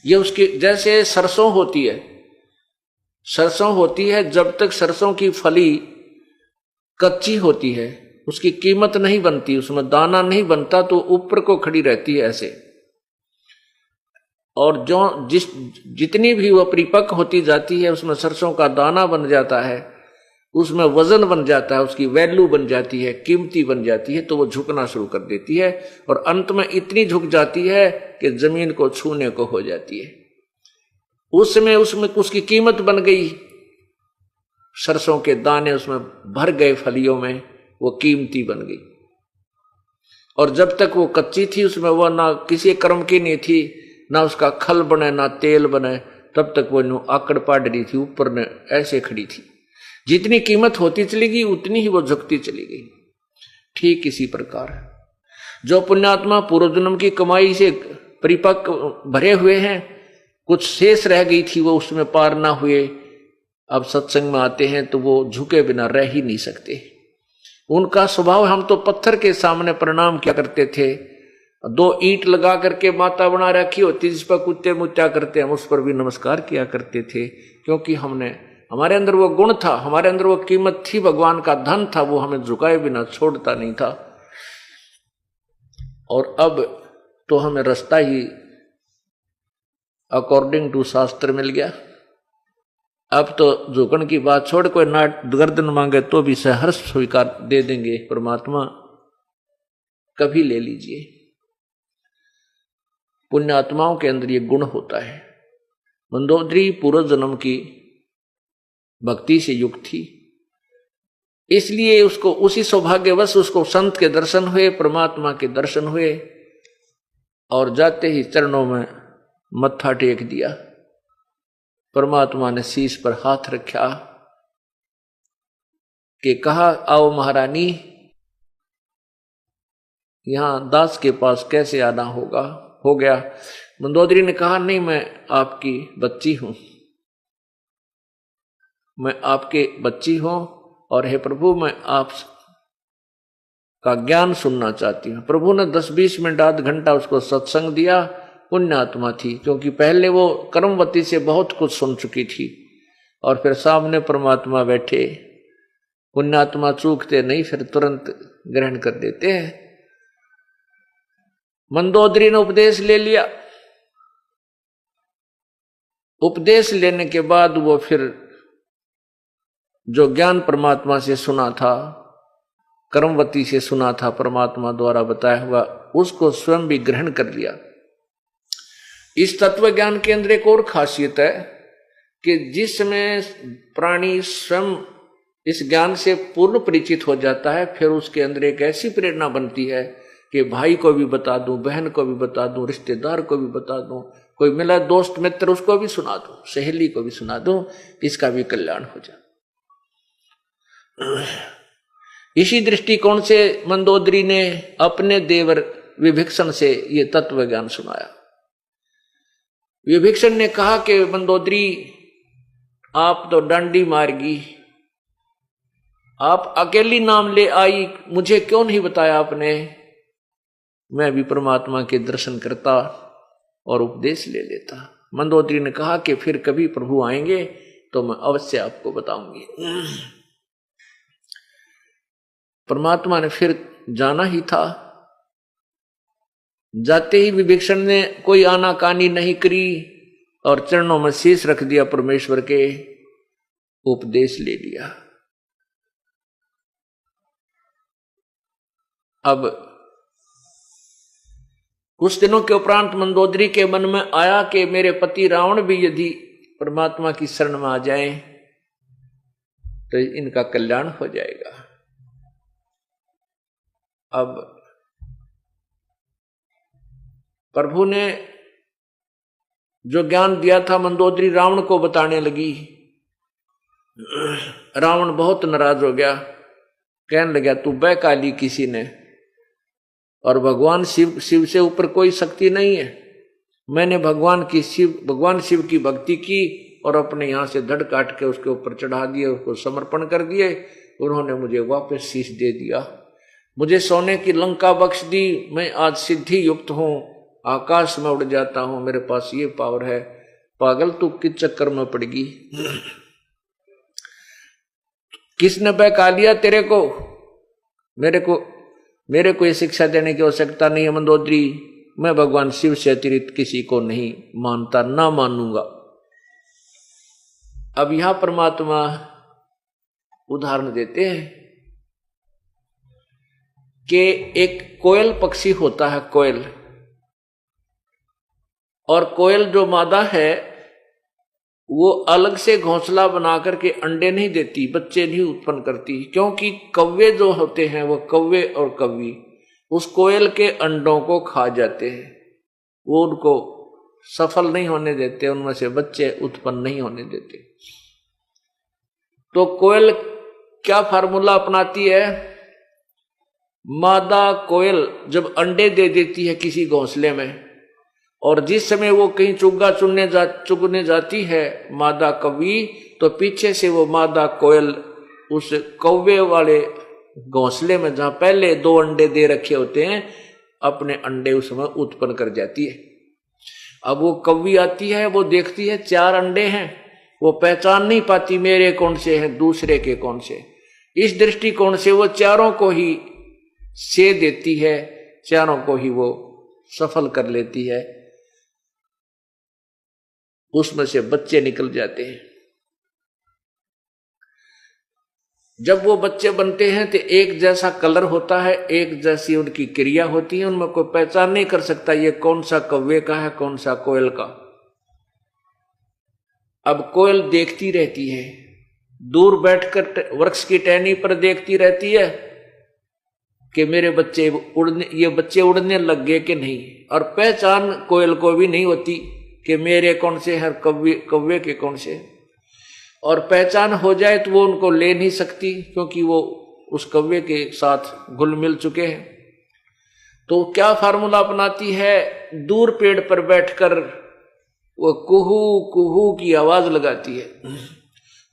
ये उसकी जैसे सरसों होती है, सरसों होती है, जब तक सरसों की फली कच्ची होती है उसकी कीमत नहीं बनती, उसमें दाना नहीं बनता, तो ऊपर को खड़ी रहती है ऐसे। और जो जितनी भी वो परिपक्व होती जाती है उसमें सरसों का दाना बन जाता है, उसमें वजन बन जाता है, उसकी वैल्यू बन जाती है, कीमती बन जाती है, तो वो झुकना शुरू कर देती है और अंत में इतनी झुक जाती है कि जमीन को छूने को हो जाती है। उसमें उसकी कीमत बन गई, सरसों के दाने उसमें भर गए फलियों में, वो कीमती बन गई। और जब तक वो कच्ची थी उसमें वो ना किसी कर्म की नहीं थी, ना उसका खल बने ना तेल बने, तब तक वो आकड़ पाड़ रही थी, ऊपर ने ऐसे खड़ी थी। जितनी कीमत होती चली गई उतनी ही वो झुकती चली गई। ठीक इसी प्रकार जो पुण्यात्मा पूर्व जन्म की कमाई से परिपक्व भरे हुए हैं, कुछ शेष रह गई थी वो उसमें पार ना हुए, अब सत्संग में आते हैं तो वो झुके बिना रह ही नहीं सकते। उनका स्वभाव, हम तो पत्थर के सामने प्रणाम किया करते थे, 2 ईंट लगा करके माता बना रखी होती जिस पर कुत्ते मुत्या करते, हम उस पर भी नमस्कार किया करते थे, क्योंकि हमारे अंदर वो गुण था, हमारे अंदर वो कीमत थी, भगवान का धन था, वो हमें झुकाए बिना छोड़ता नहीं था। और अब तो हमें रास्ता ही अकॉर्डिंग टू शास्त्र मिल गया। अब तो झुकन की बात छोड़, कोई नाट गर्दन मांगे तो भी सहर्ष स्वीकार दे देंगे परमात्मा, कभी ले लीजिए। पुण्यात्माओं के अंदर ये गुण होता है। मंदोदरी पूर्व जन्म की भक्ति से युक्त थी, इसलिए उसको उसी सौभाग्यवश उसको संत के दर्शन हुए, परमात्मा के दर्शन हुए, और जाते ही चरणों में मत्था टेक दिया। परमात्मा ने शीश पर हाथ रखा कि कहा, आओ महारानी, यहां दास के पास कैसे आना होगा, हो गया। मंदोदरी ने कहा, नहीं, मैं आपकी बच्ची हूं, मैं आपके बच्ची हूं, और हे प्रभु, मैं आप का ज्ञान सुनना चाहती हूं। प्रभु ने 10-20 मिनट आध घंटा उसको सत्संग दिया। पुण्यात्मा थी, क्योंकि पहले वो कर्मवती से बहुत कुछ सुन चुकी थी, और फिर सामने परमात्मा बैठे। पुण्यात्मा चूकते नहीं, फिर तुरंत ग्रहण कर देते हैं। मंदोदरी ने उपदेश ले लिया। उपदेश लेने के बाद वो फिर जो ज्ञान परमात्मा से सुना था, कर्मवती से सुना था, परमात्मा द्वारा बताया हुआ, उसको स्वयं भी ग्रहण कर लिया। इस तत्व ज्ञान के अंदर एक और खासियत है कि जिस समय प्राणी स्वयं इस ज्ञान से पूर्ण परिचित हो जाता है, फिर उसके अंदर एक ऐसी प्रेरणा बनती है कि भाई को भी बता दूं, बहन को भी बता दूं, रिश्तेदार को भी बता दूं, कोई मिला दोस्त मित्र उसको भी सुना दूं, सहेली को भी सुना दूं, इसका भी कल्याण हो जाए। इसी दृष्टिकोण से मंदोदरी ने अपने देवर विभीषण से ये तत्व ज्ञान सुनाया। विभीषण ने कहा कि मंदोदरी, आप तो डांडी मारगी, आप अकेली नाम ले आई, मुझे क्यों नहीं बताया आपने, मैं भी परमात्मा के दर्शन करता और उपदेश ले लेता। मंदोदरी ने कहा कि फिर कभी प्रभु आएंगे तो मैं अवश्य आपको बताऊंगी। परमात्मा ने फिर जाना ही था। जाते ही विभीषण ने कोई आनाकानी नहीं करी और चरणों में शीश रख दिया, परमेश्वर के उपदेश ले लिया। अब कुछ दिनों के उपरांत मंदोदरी के मन में आया कि मेरे पति रावण भी यदि परमात्मा की शरण में आ जाएं तो इनका कल्याण हो जाएगा। अब प्रभु ने जो ज्ञान दिया था मंदोदरी रावण को बताने लगी। रावण बहुत नाराज हो गया, कहने लगा, तू बहकाली किसी ने, और भगवान शिव से ऊपर कोई शक्ति नहीं है। मैंने भगवान शिव की भक्ति की और अपने यहां से धड़ काट के उसके ऊपर चढ़ा दिए, उसको समर्पण कर दिए। उन्होंने मुझे वापस शीश दे दिया, मुझे सोने की लंका बख्श दी। मैं आज सिद्धि युक्त हूं, आकाश में उड़ जाता हूं, मेरे पास ये पावर है। पागल तू किस चक्कर में पड़गी? किसने बहका लिया तेरे को? मेरे को ये शिक्षा देने की आवश्यकता नहीं है मंदोदरी। मैं भगवान शिव से अतिरिक्त किसी को नहीं मानता, ना मानूंगा। अब यहां परमात्मा उदाहरण देते हैं कि एक कोयल पक्षी होता है, कोयल। और कोयल जो मादा है वो अलग से घोंसला बना करके अंडे नहीं देती, बच्चे नहीं उत्पन्न करती, क्योंकि कौवे जो होते हैं वो कौवे और कौवी उस कोयल के अंडों को खा जाते हैं, वो उनको सफल नहीं होने देते, उनमें से बच्चे उत्पन्न नहीं होने देते। तो कोयल क्या फार्मूला अपनाती है? मादा कोयल जब अंडे दे देती है किसी घोंसले में, और जिस समय वो कहीं चुग्गा चुगने जाती है मादा कौवी, तो पीछे से वो मादा कोयल उस कौवे वाले घोंसले में जहां पहले 2 अंडे दे रखे होते हैं, अपने अंडे उसमें उत्पन्न कर जाती है। अब वो कौवी आती है, वो देखती है 4 अंडे हैं, वो पहचान नहीं पाती मेरे कौन से हैं, दूसरे के कौन से। इस दृष्टिकोण से वो चारों को ही से देती है, चारों को ही वो सफल कर लेती है, उसमें से बच्चे निकल जाते हैं। जब वो बच्चे बनते हैं तो एक जैसा कलर होता है, एक जैसी उनकी क्रिया होती है, उनमें कोई पहचान नहीं कर सकता ये कौन सा कौवे का है, कौन सा कोयल का। अब कोयल देखती रहती है, दूर बैठकर वृक्ष की टहनी पर देखती रहती है कि मेरे बच्चे उड़ने लग गए कि नहीं, और पहचान कोयल को भी नहीं होती कि मेरे कौन से हैं, कौवे के कौन से। और पहचान हो जाए तो वो उनको ले नहीं सकती, क्योंकि वो उस कौवे के साथ घुल मिल चुके हैं। तो क्या फार्मूला अपनाती है? दूर पेड़ पर बैठकर वो कुहू कुहू की आवाज लगाती है।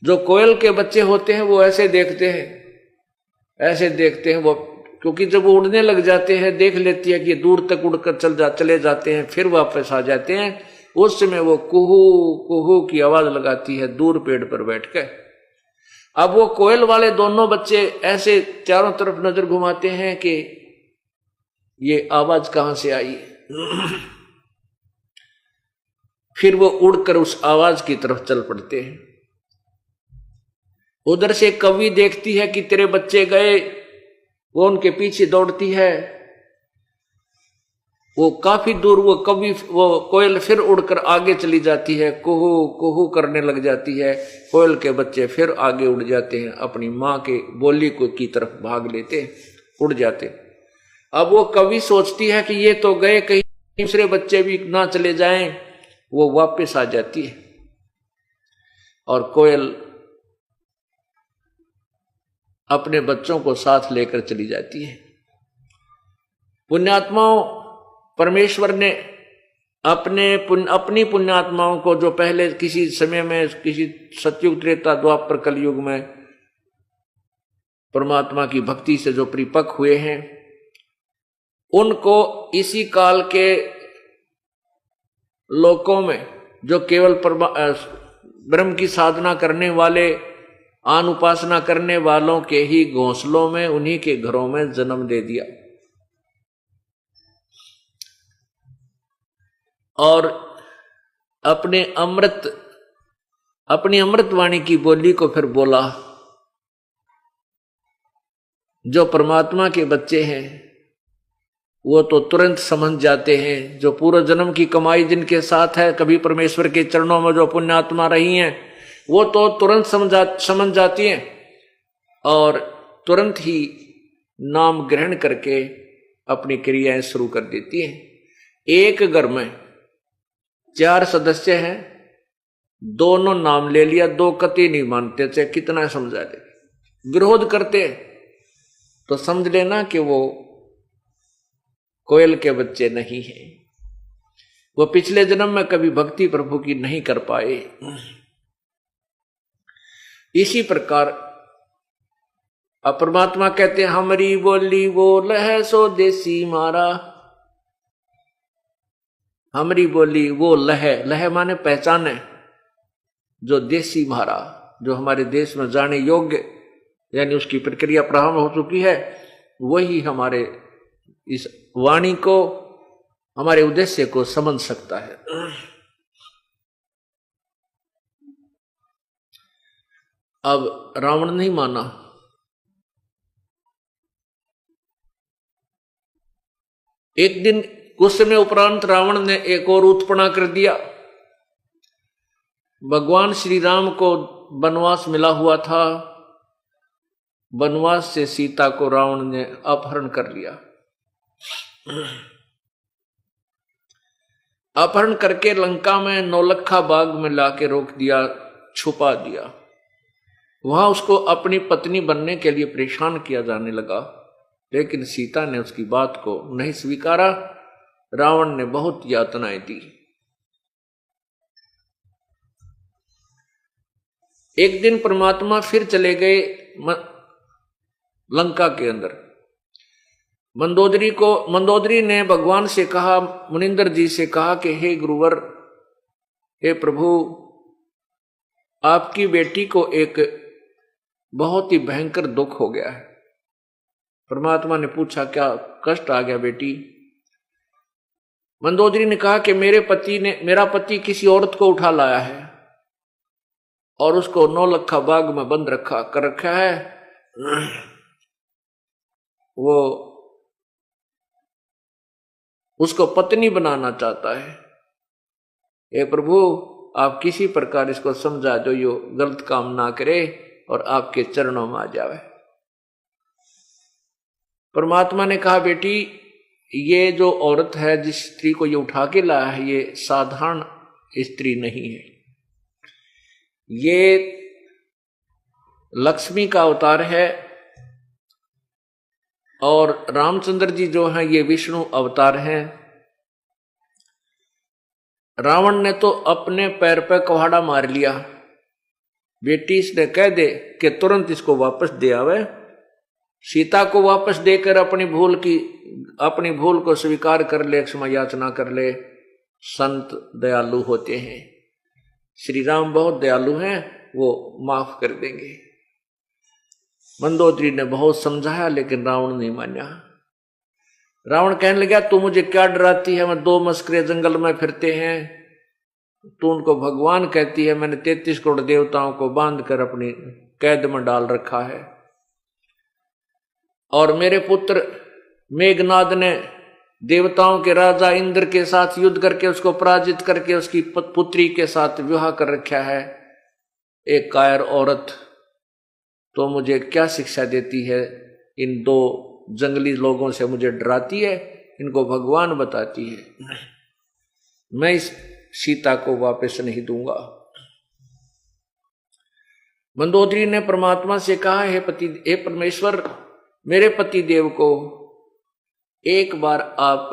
जो कोयल के बच्चे होते हैं वो ऐसे देखते हैं वो, क्योंकि जब वो उड़ने लग जाते हैं देख लेती है कि दूर तक उड़कर चले जाते हैं, फिर वापस आ जाते हैं, उस समय वो कुहू कुहू की आवाज लगाती है दूर पेड़ पर बैठकर। अब वो कोयल वाले दोनों बच्चे ऐसे चारों तरफ नजर घुमाते हैं कि ये आवाज कहां से आई। फिर वो उड़कर उस आवाज की तरफ चल पड़ते हैं। उधर से कौवी देखती है कि तेरे बच्चे गए, वो उनके पीछे दौड़ती है। वो काफी दूर वो कोयल फिर उड़कर आगे चली जाती है, कुहू कुहू करने लग जाती है। कोयल के बच्चे फिर आगे उड़ जाते हैं, अपनी माँ के बोली की तरफ भाग लेते, उड़ जाते। अब वो कवि सोचती है कि ये तो गए, कहीं दूसरे बच्चे भी ना चले जाएं, वो वापस आ जाती है और कोयल अपने बच्चों को साथ लेकर चली जाती है। पुण्यात्माओं, परमेश्वर ने अपनी पुण्यात्माओं को, जो पहले किसी समय में, किसी सतयुग त्रेता द्वापर कलयुग में परमात्मा की भक्ति से जो परिपक्व हुए हैं, उनको इसी काल के लोकों में जो केवल ब्रह्म की साधना करने वाले, आन उपासना करने वालों के ही घोंसलों में, उन्हीं के घरों में जन्म दे दिया। और अपनी अमृत वाणी की बोली को फिर बोला। जो परमात्मा के बच्चे हैं वो तो तुरंत समझ जाते हैं, जो पूर्व जन्म की कमाई जिनके साथ है, कभी परमेश्वर के चरणों में जो पुण्यात्मा रही हैं, वो तो तुरंत समझ जाती हैं और तुरंत ही नाम ग्रहण करके अपनी क्रियाएं शुरू कर देती हैं। एक घर में 4 सदस्य हैं, दोनों नाम ले लिया, 2 कति नहीं मानते, चाहे कितना समझा दे, विरोध करते, तो समझ लेना कि वो कोयल के बच्चे नहीं हैं। वो पिछले जन्म में कभी भक्ति प्रभु की नहीं कर पाए। इसी प्रकार परमात्मा कहते हैं, हमारी बोली बोल है सो देसी मारा। हमारी बोली वो लह, लह माने पहचाने, जो देसी भाषा, जो हमारे देश में जाने योग्य, यानी उसकी प्रक्रिया प्रारंभ हो चुकी है, वही हमारे इस वाणी को, हमारे उद्देश्य को समझ सकता है। अब रावण नहीं माना। एक दिन कुछ समय उपरांत रावण ने एक और उत्पन्न कर दिया। भगवान श्री राम को वनवास मिला हुआ था, वनवास से सीता को रावण ने अपहरण कर लिया। अपहरण करके लंका में नौलखा बाग में लाके रोक दिया, छुपा दिया। वहां उसको अपनी पत्नी बनने के लिए परेशान किया जाने लगा, लेकिन सीता ने उसकी बात को नहीं स्वीकारा। रावण ने बहुत यातनाएं दी। एक दिन परमात्मा फिर चले गए लंका के अंदर। मंदोदरी ने भगवान से कहा, मुनिंदर जी से कहा कि हे गुरुवर, हे प्रभु, आपकी बेटी को एक बहुत ही भयंकर दुख हो गया है। परमात्मा ने पूछा, क्या कष्ट आ गया बेटी? मंदोदरी ने कहा कि मेरा पति किसी औरत को उठा लाया है और उसको नौलखा बाग में बंद कर रखा है। वो उसको पत्नी बनाना चाहता है। हे प्रभु, आप किसी प्रकार इसको समझा दो, यो गलत काम ना करे और आपके चरणों में आ जावे। परमात्मा ने कहा, बेटी, ये जो औरत है, जिस स्त्री को ये उठा के लाया है, ये साधारण स्त्री नहीं है। ये लक्ष्मी का अवतार है और रामचंद्र जी जो हैं ये विष्णु अवतार हैं। रावण ने तो अपने पैर पे कुहाड़ा मार लिया। बेटी इसने कह दे कि तुरंत इसको वापस दे आवे, सीता को वापस देकर अपनी भूल को स्वीकार कर ले, क्षमा याचना कर ले। संत दयालु होते हैं, श्री राम बहुत दयालु हैं, वो माफ कर देंगे। मंदोदरी ने बहुत समझाया, लेकिन रावण नहीं माना। रावण कहने लगा, तू मुझे क्या डराती है? मैं 2 मस्करे जंगल में फिरते हैं, तू उनको भगवान कहती है। मैंने 33 करोड़ देवताओं को बांध कर अपनी कैद में डाल रखा है, और मेरे पुत्र मेघनाद ने देवताओं के राजा इंद्र के साथ युद्ध करके उसको पराजित करके उसकी पुत्री के साथ विवाह कर रखा है। एक कायर औरत तो मुझे क्या शिक्षा देती है? इन 2 जंगली लोगों से मुझे डराती है, इनको भगवान बताती है। मैं इस सीता को वापस नहीं दूंगा। मंदोदरी ने परमात्मा से कहा, हे परमेश्वर, मेरे पति देव को एक बार आप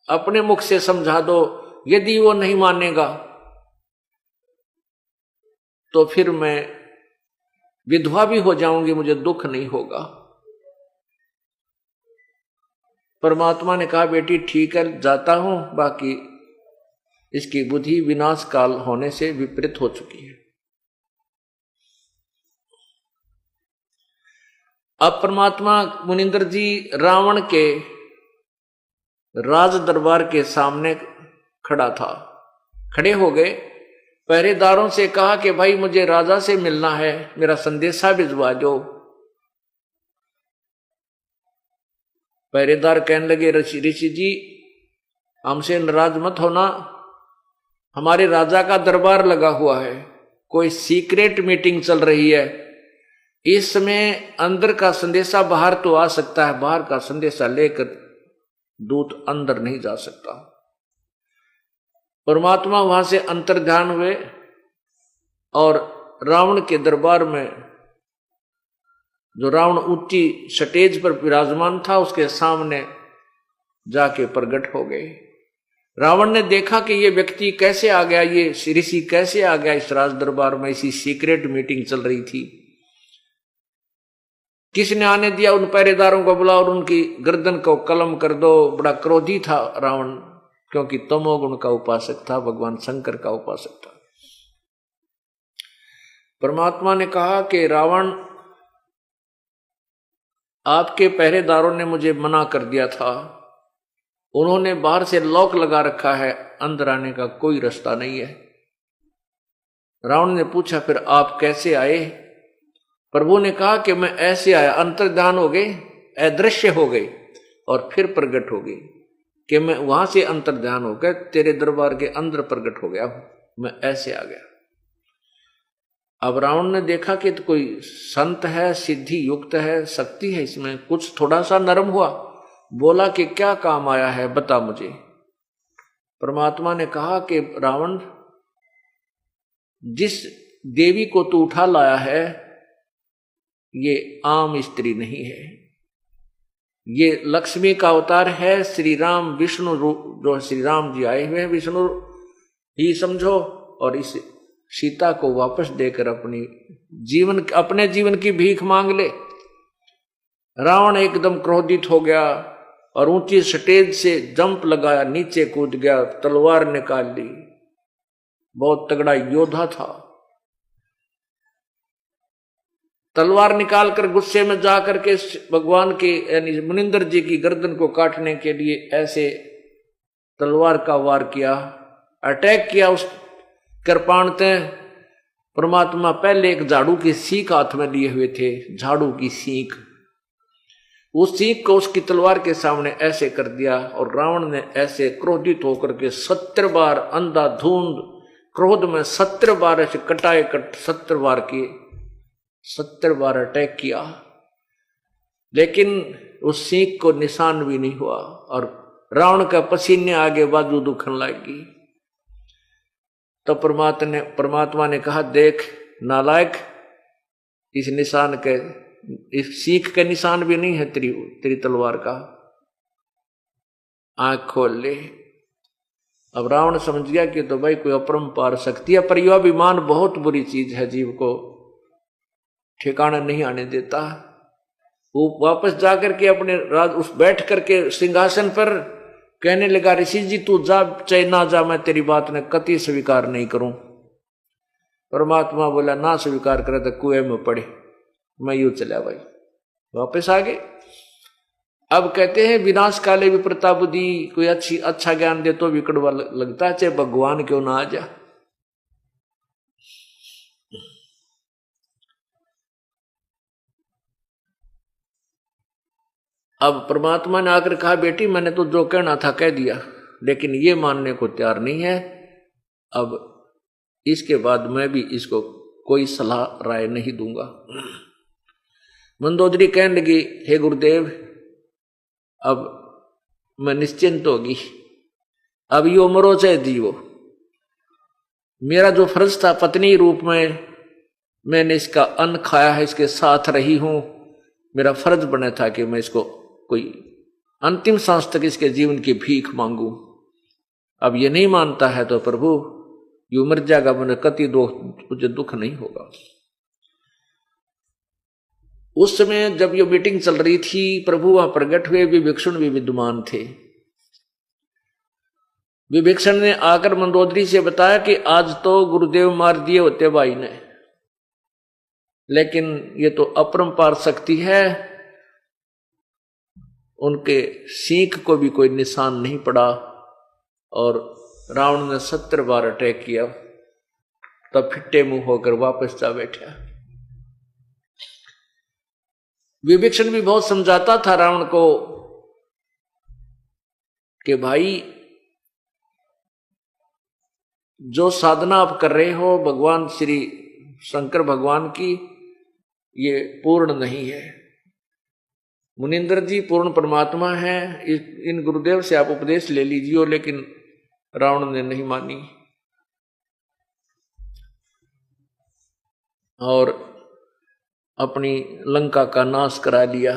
अपने मुख से समझा दो। यदि वो नहीं मानेगा तो फिर मैं विधवा भी हो जाऊंगी, मुझे दुख नहीं होगा। परमात्मा ने कहा, बेटी ठीक है, जाता हूं, बाकी इसकी बुद्धि विनाश काल होने से विपरीत हो चुकी है। अब परमात्मा मुनिंदर जी रावण के राज दरबार के सामने खड़े हो गए। पहरेदारों से कहा कि भाई मुझे राजा से मिलना है, मेरा संदेशा भिजवा दो। पहरेदार कहने लगे, ऋषि जी, हमसे नाराज मत होना, हमारे राजा का दरबार लगा हुआ है, कोई सीक्रेट मीटिंग चल रही है। इस समय अंदर का संदेशा बाहर तो आ सकता है, बाहर का संदेशा लेकर दूत अंदर नहीं जा सकता। परमात्मा वहां से अंतर्ध्यान हुए और रावण के दरबार में, जो रावण ऊंची स्टेज पर विराजमान था, उसके सामने जाके प्रकट हो गए। रावण ने देखा कि ये व्यक्ति कैसे आ गया, ये ऋषि कैसे आ गया इस राज दरबार में, इसी सीक्रेट मीटिंग चल रही थी, किसने आने दिया? उन पहरेदारों को बुलाओ और उनकी गर्दन को कलम कर दो। बड़ा क्रोधी था रावण, क्योंकि तमोगुण का उपासक था, भगवान शंकर का उपासक था। परमात्मा ने कहा कि रावण, आपके पहरेदारों ने मुझे मना कर दिया था, उन्होंने बाहर से लॉक लगा रखा है, अंदर आने का कोई रास्ता नहीं है। रावण ने पूछा, फिर आप कैसे आए? प्रभु ने कहा कि मैं ऐसे आया, अंतर्ध्यान हो गए, अदृश्य हो गए और फिर प्रकट हो गए, कि मैं वहां से अंतर्ध्यान होकर तेरे दरबार के अंदर प्रकट हो गया हूं, मैं ऐसे आ गया। अब रावण ने देखा कि तो कोई संत है, सिद्धि युक्त है, शक्ति है इसमें, कुछ थोड़ा सा नरम हुआ, बोला कि क्या काम आया है, बता मुझे। परमात्मा ने कहा कि रावण, जिस देवी को तू उठा लाया है ये आम स्त्री नहीं है, ये लक्ष्मी का अवतार है, श्री राम विष्णु रूप, जो श्री राम जी आए हुए हैं विष्णु ही समझो, और इस सीता को वापस देकर अपने जीवन की भीख मांग ले। रावण एकदम क्रोधित हो गया और ऊंची स्टेज से जंप लगाया, नीचे कूद गया, तलवार निकाल ली, बहुत तगड़ा योद्धा था। तलवार निकालकर गुस्से में जाकर के भगवान के यानी मुनिंदर जी की गर्दन को काटने के लिए ऐसे तलवार का वार किया, अटैक किया उस कृपाणते। परमात्मा पहले एक झाड़ू की सीख हाथ में लिए हुए थे, झाड़ू की सीख, उस सीख को उसकी तलवार के सामने ऐसे कर दिया और रावण ने ऐसे क्रोधित होकर के 70 बार अंधाधुंध क्रोध में 70 बार ऐसे कटाए 70 बार किए, 70 बार अटैक किया, लेकिन उस सीख को निशान भी नहीं हुआ और रावण का पसीने आगे बाजू दुखने लगी। तो परमात्मा ने कहा, देख नालायक, इस निशान के, इस सीख के निशान भी नहीं है तेरी तलवार का, आंख खोल ले। अब रावण समझ गया कि तो भाई कोई अपरंपार शक्ति है, पर यह अभिमान बहुत बुरी चीज है, जीव को ठिकाना नहीं आने देता। वो वापस जाकर के अपने राज उस बैठ करके सिंहासन पर कहने लगा, ऋषि जी तू जा चाहे ना जा, मैं तेरी बात ने कति स्वीकार नहीं करूं। परमात्मा बोला, ना स्वीकार करे तो कुएं में पड़े, मैं यूं चला भाई, वापस आ गए। अब कहते हैं विनाश काले विप्रता बुद्धि, कोई अच्छा ज्ञान दे तो भी कड़वा लगता है, चाहे भगवान क्यों ना आ जा। अब परमात्मा ने आकर कहा, बेटी मैंने तो जो कहना था कह दिया, लेकिन ये मानने को तैयार नहीं है, अब इसके बाद मैं भी इसको कोई सलाह राय नहीं दूंगा। मंदोदरी कहने लगी, हे गुरुदेव अब मैं निश्चिंत होगी, अब यो मरो चाहे जीवो, मेरा जो फर्ज था पत्नी रूप में मैंने इसका अन्न खाया है, इसके साथ रही हूं, मेरा फर्ज बना था कि मैं इसको कोई अंतिम सांस तक इसके जीवन की भीख मांगू। अब ये नहीं मानता है तो प्रभु यू मर जाएगा, मैंने कति मुझे दुख नहीं होगा। उस समय जब ये मीटिंग चल रही थी, प्रभु वहां प्रकट हुए, विभीषण भी विद्यमान थे। विभीषण ने आकर मंदोदरी से बताया कि आज तो गुरुदेव मार दिए होते भाई ने, लेकिन ये तो अपरंपार शक्ति है, उनके सीख को भी कोई निशान नहीं पड़ा और रावण ने 70 बार अटैक किया, तब फिट्टे मुंह होकर वापस जा बैठा। विभीषण भी बहुत समझाता था रावण को कि भाई जो साधना आप कर रहे हो भगवान श्री शंकर भगवान की, ये पूर्ण नहीं है। मुनिंदर जी पूर्ण परमात्मा है, इन गुरुदेव से आप उपदेश ले लीजिए, लेकिन रावण ने नहीं मानी और अपनी लंका का नाश करा लिया।